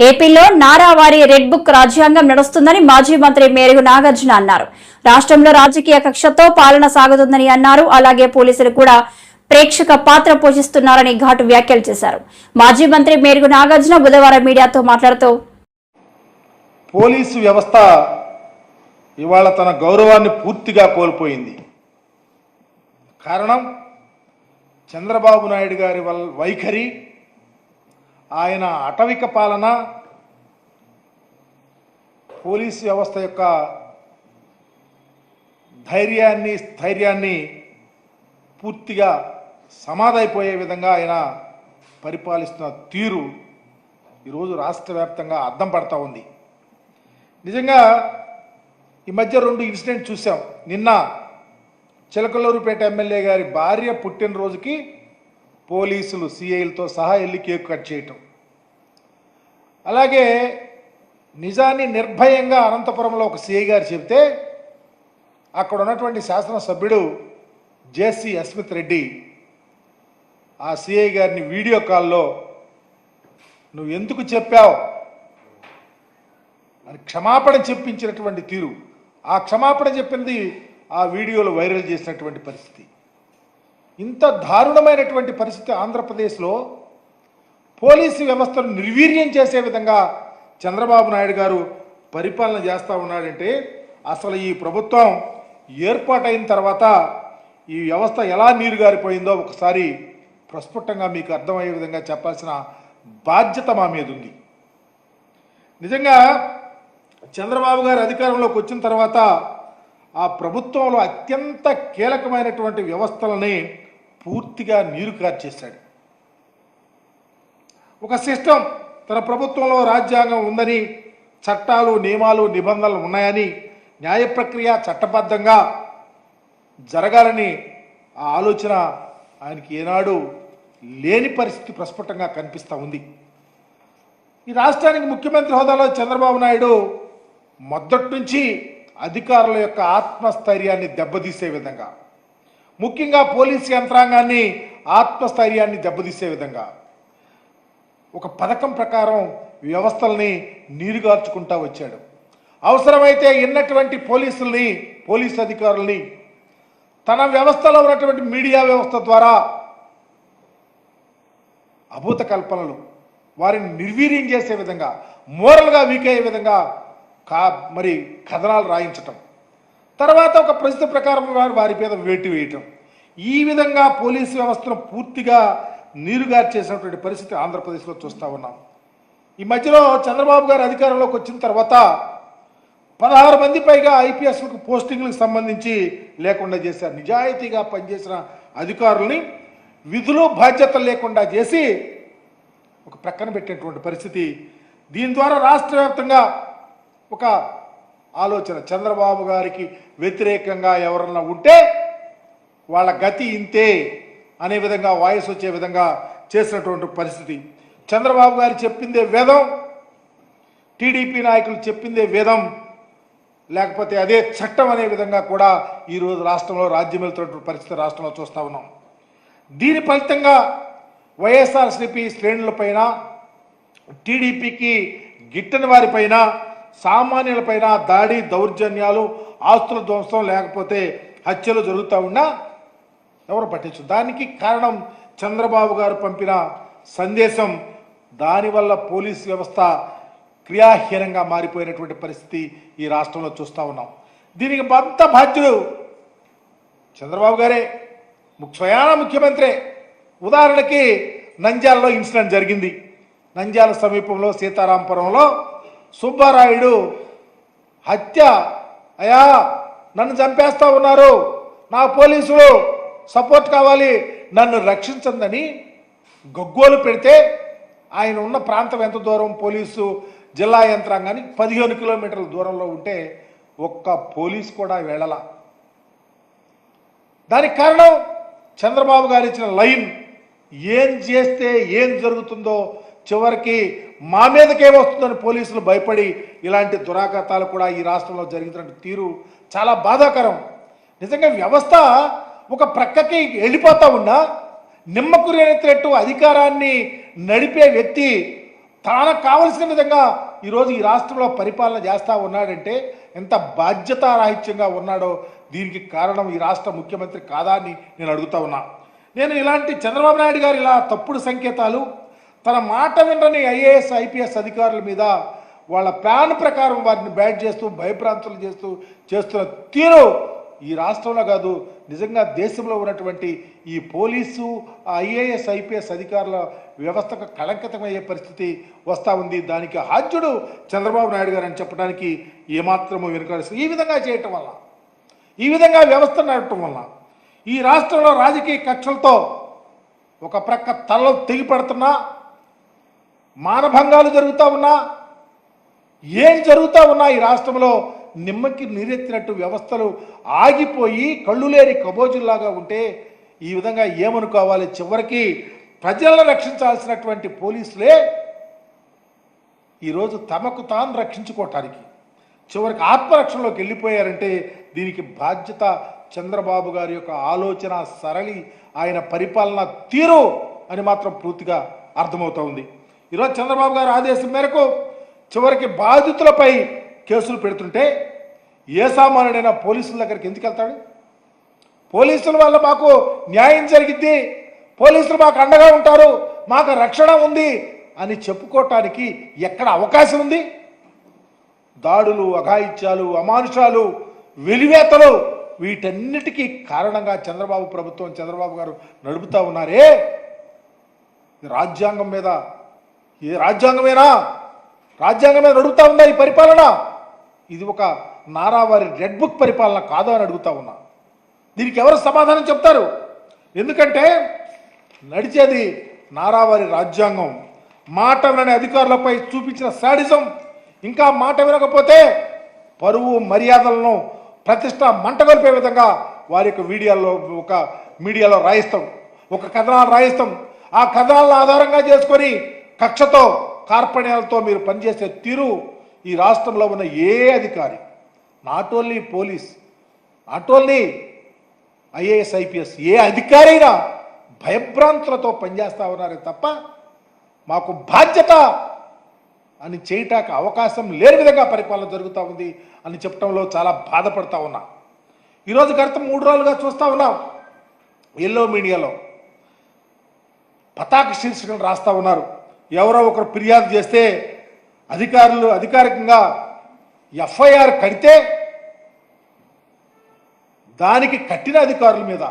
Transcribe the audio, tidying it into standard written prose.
ఏపీలో నారావారి red book రాజ్యాంగం నడుస్తుందని మాజీ మంత్రి మేరుగు నాగార్జున అన్నారు. రాష్ట్రంలో రాజకీయ కక్షతో పాలన సాగుతుందని అన్నారు. అలాగే పోలీసులు కూడా ప్రేక్షక పాత్ర పోషిస్తున్నారని ఘాటు వ్యాఖ్యలు చేశారు. మాజీ మంత్రి మేరుగు నాగార్జున బుధవారం మీడియాతో మాట్లాడుతూ పోలీసు వ్యవస్థ ఇవాళ తన గౌరవాన్ని పూర్తిగా కోల్పోయింది. కారణం చంద్రబాబు నాయుడు గారి వైఖరి, ఆయన అటవిక పాలన, పోలీసు వ్యవస్థ యొక్క స్థైర్యాన్ని పూర్తిగా సమాధైపోయే విధంగా ఆయన పరిపాలిస్తున్న తీరు ఈరోజు రాష్ట్ర వ్యాప్తంగా అద్దం పడతా ఉంది. నిజంగా ఈ మధ్య 2 ఇన్సిడెంట్ చూసాం. నిన్న చిలకలూరుపేట ఎమ్మెల్యే గారి భార్య పుట్టినరోజుకి పోలీసులు సిఐలతో సహా వెళ్ళి కేక్ కట్ చేయటం, అలాగే నిజాన్ని నిర్భయంగా అనంతపురంలో ఒక సిఐ గారు చెబితే అక్కడ ఉన్నటువంటి శాసనసభ్యుడు జేసీ అస్మిత్ రెడ్డి ఆ సిఐ గారిని వీడియో కాల్లో నువ్వు ఎందుకు చెప్పావు అని క్షమాపణ చెప్పించినటువంటి తీరు, ఆ క్షమాపణ చెప్పింది ఆ వీడియోలో వైరల్ చేసినటువంటి పరిస్థితి. ఇంత దారుణమైనటువంటి పరిస్థితి ఆంధ్రప్రదేశ్లో పోలీసు వ్యవస్థను నిర్వీర్యం చేసే విధంగా చంద్రబాబు నాయుడు గారు పరిపాలన చేస్తూ ఉన్నాడంటే అసలు ఈ ప్రభుత్వం ఏర్పాటైన తర్వాత ఈ వ్యవస్థ ఎలా నీరుగారిపోయిందో ఒకసారి ప్రస్ఫుటంగా మీకు అర్థమయ్యే విధంగా చెప్పాల్సిన బాధ్యత మా మీద ఉంది. నిజంగా చంద్రబాబు గారు అధికారంలోకి వచ్చిన తర్వాత ఆ ప్రభుత్వంలో అత్యంత కీలకమైనటువంటి వ్యవస్థలని పూర్తిగా నీరు కార్చేశాడు. ఒక సిస్టమ్, తన ప్రభుత్వంలో రాజ్యాంగం ఉందని, చట్టాలు నియమాలు నిబంధనలు ఉన్నాయని, న్యాయ ప్రక్రియ చట్టబద్ధంగా జరగాలని ఆ ఆలోచన ఆయనకి ఏనాడు లేని పరిస్థితి ప్రస్ఫుటంగా కనిపిస్తూ ఉంది. ఈ రాష్ట్రానికి ముఖ్యమంత్రి హోదాలో చంద్రబాబు నాయుడు మొదటి నుంచి అధికారుల యొక్క ఆత్మస్థైర్యాన్ని దెబ్బతీసే విధంగా, ముఖ్యంగా పోలీసు యంత్రాంగాన్ని ఆత్మస్థైర్యాన్ని దెబ్బతీసే విధంగా ఒక పథకం ప్రకారం వ్యవస్థల్ని నీరుగార్చుకుంటా వచ్చాడు. అవసరమైతే ఎన్నటువంటి పోలీసు అధికారుల్ని తన వ్యవస్థలో ఉన్నటువంటి మీడియా వ్యవస్థ ద్వారా అభూత కల్పనలు, వారిని నిర్వీర్యం చేసే విధంగా, మోరల్గా వీక్ అయ్యే విధంగా మరి కథనాలు రాయించటం, తర్వాత ఒక పరిస్థితి ప్రకారం వారి మీద వేటు వేయటం, ఈ విధంగా పోలీసు వ్యవస్థను పూర్తిగా నీరుగార్చేసినటువంటి పరిస్థితి ఆంధ్రప్రదేశ్లో చూస్తూ ఉన్నాం. ఈ మధ్యలో చంద్రబాబు గారు అధికారంలోకి వచ్చిన తర్వాత 16 మంది పైగా ఐపీఎస్లకు పోస్టింగ్లకు సంబంధించి లేకుండా చేశారు. నిజాయితీగా పనిచేసిన అధికారుల్ని విధులు బాధ్యతలు లేకుండా చేసి ఒక ప్రక్కన పెట్టినటువంటి పరిస్థితి. దీని ద్వారా రాష్ట్ర వ్యాప్తంగా ఒక ఆలోచన, చంద్రబాబు గారికి వ్యతిరేకంగా ఎవరన్నా ఉంటే వాళ్ళ గతి ఇంతే అనే విధంగా వాయిస్ వచ్చే విధంగా చేసినటువంటి పరిస్థితి. చంద్రబాబు గారు చెప్పిందే వేదం, టీడీపీ నాయకులు చెప్పిందే వేదం, లేకపోతే అదే చట్టం అనే విధంగా కూడా ఈరోజు రాష్ట్రంలో రాజ్యం వెళ్తున్నటువంటి పరిస్థితి రాష్ట్రంలో చూస్తూ ఉన్నాం. దీని ఫలితంగా వైఎస్ఆర్సీపీ శ్రేణులపైన, టీడీపీకి గిట్టని వారిపైన, సామాన్యులపైన దాడి, దౌర్జన్యాలు, ఆస్తుల ధ్వంసం, లేకపోతే హత్యలు జరుగుతూ ఉన్నా ఎవరు పట్టించు. దానికి కారణం చంద్రబాబు గారు పంపిన సందేశం. దానివల్ల పోలీసు వ్యవస్థ క్రియాహీనంగా మారిపోయినటువంటి పరిస్థితి ఈ రాష్ట్రంలో చూస్తూ ఉన్నాం. దీనికి అంత బాధ్యుడు చంద్రబాబు గారే, స్వయాన ముఖ్యమంత్రే. ఉదాహరణకి నంద్యాలలో ఇన్సిడెంట్ జరిగింది. నంద్యాల సమీపంలో సీతారాంపురంలో సుబ్బారాయుడు హత్య, అయ్యా నన్ను చంపేస్తూ ఉన్నారు, నా పోలీసులు సపోర్ట్ కావాలి, నన్ను రక్షించందని గగ్గోలు పెడితే ఆయన ఉన్న ప్రాంతం ఎంత దూరం, పోలీసు జిల్లా యంత్రాంగానికి 15 కిలోమీటర్ల దూరంలో ఉంటే ఒక్క పోలీసు కూడా వెళ్ళలా. దానికి కారణం చంద్రబాబు గారు ఇచ్చిన లైన్. ఏం చేస్తే ఏం జరుగుతుందో, చివరికి మా మీదకే వస్తుందని పోలీసులు భయపడి ఇలాంటి దురాఘాతాలు కూడా ఈ రాష్ట్రంలో జరుగుతున్న తీరు చాలా బాధాకరం. నిజంగా వ్యవస్థ ఒక ప్రక్కకి వెళ్ళిపోతా ఉన్నా నిమ్మకు రేనెత్తినట్టు అధికారాన్ని నడిపే వ్యక్తి తనకు కావలసిన విధంగా ఈరోజు ఈ రాష్ట్రంలో పరిపాలన చేస్తూ ఉన్నాడంటే ఎంత బాధ్యతారాహిత్యంగా ఉన్నాడో దీనికి కారణం ఈ రాష్ట్ర ముఖ్యమంత్రి కాదా అని నేను అడుగుతా ఉన్నా. నేను ఇలాంటి చంద్రబాబు నాయుడు గారు ఇలా తప్పుడు సంకేతాలు, తన మాట వినని ఐఏఎస్ ఐపీఎస్ అధికారుల మీద వాళ్ళ ప్లాన్ ప్రకారం వారిని బ్యాట్ చేస్తూ భయభ్రాంతులు చేస్తున్న తీరు ఈ రాష్ట్రంలో కాదు, నిజంగా దేశంలో ఉన్నటువంటి ఈ పోలీసు ఐఏఎస్ ఐపీఎస్ అధికారుల వ్యవస్థకు కళంకితమయ్యే పరిస్థితి వస్తూ ఉంది. దానికి హాజ్యుడు చంద్రబాబు నాయుడు గారు అని చెప్పడానికి ఏమాత్రమూ వెనుకాడుస్తుంది. ఈ విధంగా చేయటం వల్ల, ఈ విధంగా వ్యవస్థ నడపటం వల్ల ఈ రాష్ట్రంలో రాజకీయ కక్షలతో ఒక ప్రక్క తలలు తెగిపడుతున్నా, మానభంగాలు జరుగుతూ ఉన్నా, ఏం జరుగుతూ ఉన్నా ఈ రాష్ట్రంలో నిమ్మకి నీరెత్తినట్టు వ్యవస్థలు ఆగిపోయి కళ్ళు లేని కబోజుల్లాగా ఉంటే ఈ విధంగా ఏమనుకోవాలి? చివరికి ప్రజలను రక్షించాల్సినటువంటి పోలీసులే ఈరోజు తమకు తాను రక్షించుకోవటానికి చివరికి ఆత్మరక్షణలోకి వెళ్ళిపోయారంటే దీనికి బాధ్యత చంద్రబాబు గారి యొక్క ఆలోచన సరళి, ఆయన పరిపాలన తీరు అని మాత్రం పూర్తిగా అర్థమవుతూ ఉంది. ఈరోజు చంద్రబాబు గారి ఆదేశం మేరకు చివరికి బాధితులపై కేసులు పెడుతుంటే ఏ సామాన్యుడైనా పోలీసుల దగ్గరికి ఎందుకు వెళ్తాడు? పోలీసుల వల్ల మాకు న్యాయం జరిగిద్ది, పోలీసులు మాకు అండగా ఉంటారు, మాకు రక్షణ ఉంది అని చెప్పుకోవటానికి ఎక్కడ అవకాశం ఉంది? దాడులు, అఘాయిత్యాలు, అమానుషాలు, వెలివేతలు వీటన్నిటికీ కారణంగా చంద్రబాబు ప్రభుత్వం, చంద్రబాబు గారు నడుపుతూ ఉన్నారే. రాజ్యాంగం మీద, ఏ రాజ్యాంగమేనా? రాజ్యాంగం మీద నడుపుతా ఉందా ఈ పరిపాలన? ఇది ఒక నారావారి రెడ్ బుక్ పరిపాలన కాదు అని అడుగుతా ఉన్నా. దీనికి ఎవరు సమాధానం చెప్తారు? ఎందుకంటే నడిచేది నారావారి రాజ్యాంగం. మాట వినని అధికారులపై చూపించిన శాడిజం, ఇంకా మాట వినకపోతే పరువు మర్యాదలను ప్రతిష్ట మంటగొల్పే విధంగా వారి యొక్క మీడియాలో రాయిస్తాం, ఒక కథనాలు రాయిస్తాం. ఆ కథనాలను ఆధారంగా చేసుకొని కక్షతో కార్పణ్యాలతో మీరు పనిచేసే తీరు ఈ రాష్ట్రంలో ఉన్న ఏ అధికారి, not only police, not only IAS IPS, ఏ అధికారి అయినా భయభ్రాంతులతో పనిచేస్తూ ఉన్నారే తప్ప మాకు బాధ్యత అని చేయటానికి అవకాశం లేని విధంగా పరిపాలన జరుగుతూ ఉంది అని చెప్పడంలో చాలా బాధపడతా ఉన్నా. ఈరోజు గత 3 రోజులుగా చూస్తూ ఉన్నాం, ఎల్లో మీడియాలో పతాక శీర్షికలు రాస్తూ ఉన్నారు. ఎవరో ఒకరు ఫిర్యాదు చేస్తే అధికారులు అధికారికంగా ఎఫ్ఐఆర్ కడితే దానికి కట్టిన అధికారుల మీద